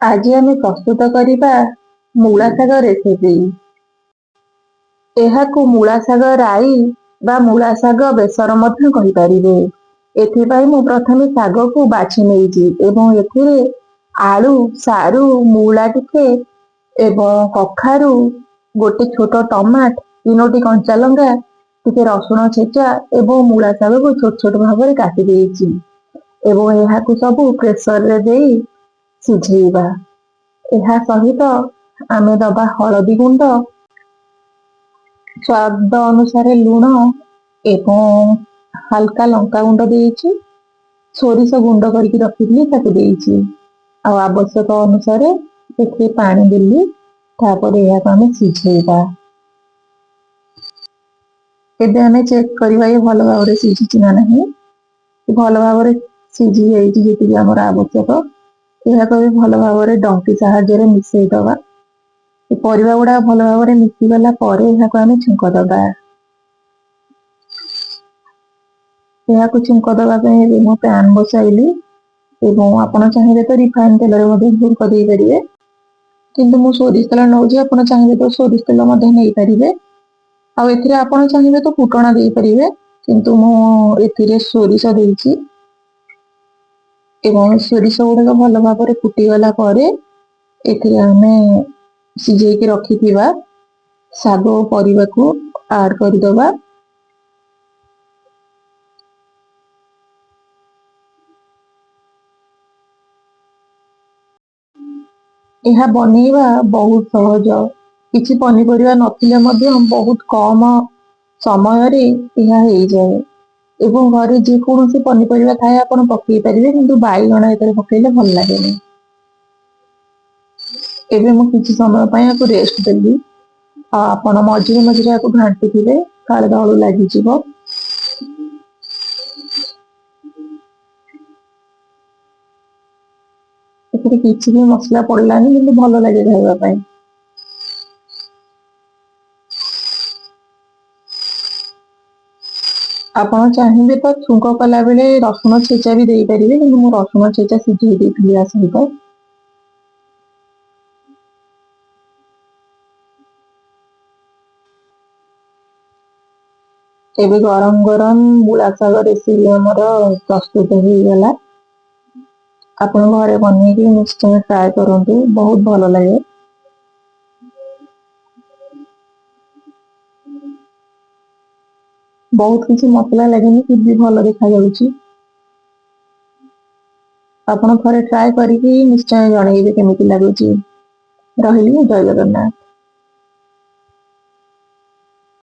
ଆଜି ଆମେ ପ୍ରସ୍ତୁତ କରିବା ମୂଳା ଶାଗ ରେସିପି। ଏହାକୁ ମୂଳା ଶାଗ ରାଇ ବା ମୂଳା ଶାଗ ବେସର ମଧ୍ୟ କହିପାରିବେ। ଏଥିପାଇଁ ମୁଁ ପ୍ରଥମେ ଶାଗକୁ ବାଛି ନେଇଛି ଏବଂ ଏଥିରେ ଆଳୁ, ସାରୁ, ମୂଳା ଟିକେ ଏବଂ କଖାରୁ, ଗୋଟେ ଛୋଟ ଟମାଟ, 3ଟି କଞ୍ଚା ଲଙ୍କା, ଟିକେ ରସୁଣ ଛେଚା ଏବଂ ମୂଳା ଶାଗକୁ ଛୋଟ ଛୋଟ ଭାବରେ କାଟି ଦେଇଛି ଏବଂ ଏହାକୁ ସବୁ ପ୍ରେସରରେ ଦେଇ ସିଝେଇବା। ଏହା ସହିତ ଆମେ ଦବା ହଳଦୀ ଗୁଣ୍ଡ, ସ୍ୱାଦ ଅନୁସାରେ ଲୁଣ ଏବଂ ହାଲକା ଲଙ୍କାଗୁଣ୍ଡ ଦେଇଛି। ସୋରିଷ ଗୁଣ୍ଡ କରିକି ରଖିଥିଲି ତାକୁ ଦେଇଛି। ଆଉ ଆବଶ୍ୟକ ଅନୁସାରେ ଏଥିରେ ପାଣି ଦେଲି। ତାପରେ ଏହାକୁ ଆମେ ସିଝେଇବା। ଏବେ ଆମେ ଚେକ୍ କରିବା ଏ ଭଲ ଭାବରେ ସିଝିଛି ନା ନାହିଁ। ଭଲ ଭାବରେ ସିଝି ଯାଇଛି ଯେତିକି ଆମର ଆବଶ୍ୟକ। ଏହାକୁ ବି ଭଲ ଭାବରେ ଡଙ୍କି ସାହାଯ୍ୟରେ ମିଶେଇ ଦବା। ଏ ପରିବା ଗୁଡା ଭଲ ଭାବରେ ମିଶିଗଲା ପରେ ଏହାକୁ ଆମେ ଛୁଙ୍କ ଦବା। ଏହାକୁ ଛୁଙ୍କ ଦେବା ପାଇଁ ଏବେ ମୁଁ ପ୍ୟାନ୍ ବସାଇଲି ଏବଂ ଆପଣ ଚାହିଁବେ ତ ରିଫାଇନ ତେଲରେ ମଧ୍ୟ ଛୁଙ୍କ ଦେଇପାରିବେ, କିନ୍ତୁ ମୁଁ ସୋରିଷ ତେଲ ନେଉଛି। ଆପଣ ଚାହିଁବେ ତ ସୋରିଷ ତେଲ ମଧ୍ୟ ନେଇପାରିବେ। ଆଉ ଏଥିରେ ଆପଣ ଚାହିଁବେ ତ ଫୁଟଣ ଦେଇପାରିବେ, କିନ୍ତୁ ମୁଁ ଏଥିରେ ସୋରିଷ ଦେଇଛି ଏବଂ ସୋରିଷ ଗୁଡିକ ଭଲ ଭାବରେ ଫୁଟିଗଲା ପରେ ଏଥିରେ ଆମେ ସିଝେଇକି ରଖିଥିବା ଶାଗ ଓ ପରିବାକୁ ଆଡ୍ କରିଦବା। ଏହା ବନେଇବା ବହୁତ ସହଜ। କିଛି ପନିପରିବା ନଥିଲେ ମଧ୍ୟ ବହୁତ କମ ସମୟରେ ଏହା ହେଇଯାଏ ଏବଂ ଘରେ ଯେକୌଣସି ପନିପରିବା ଥାଏ ଆପଣ ପକେଇ ପାରିବେ, କିନ୍ତୁ ବାଇଗଣ ଏଥିରେ ପକେଇଲେ ଭଲ ଲାଗେନି। ଏବେ ମୁଁ କିଛି ସମୟ ପାଇଁ ଆକୁ ରେଷ୍ଟ ଦେଲି। ଆଉ ଆପଣ ମଝିରେ ମଝିରେ ଆକୁ ଘାଣ୍ଟୁଥିବେ, କାଳେ ତଳୁ ଲାଗିଯିବ। ଏଥିରେ କିଛି ବି ମସଲା ପଡିଲାନି, କିନ୍ତୁ ଭଲ ଲାଗେ ଖାଇବା ପାଇଁ। ଆପଣ ଚାହିଁବେ ତ ଛୁଙ୍କ କଲା ବେଳେ ରସୁଣ ଛେଚା ବି ଦେଇପାରିବେ, କିନ୍ତୁ ମୁଁ ରସୁଣ ଛେଚା ସିଝେଇ ଦେଇଥିଲି ଆ ସହିତ। ଏବେ ଗରମ ଗରମ ମୂଳା ଶାଗ ରେସିପି ଆମର ପ୍ରସ୍ତୁତ ହେଇଗଲା। ଆପଣ ଘରେ ବନେଇକି ନିଶ୍ଚୟ ଟ୍ରାଏ କରନ୍ତୁ, ବହୁତ ଭଲ ଲାଗେ। ବହୁତ କିଛି ମସଲା ଲାଗେନି, ଫିର୍ ବି ଭଲ ଦେଖାଯାଉଛି। ଆପଣ ଥରେ ଟ୍ରାଏ କରିକି ନିଶ୍ଚୟ ଜଣେଇବେ କେମିତି ଲାଗୁଛି। ରହିଲି, ଜୟ ଜଗନ୍ନାଥ।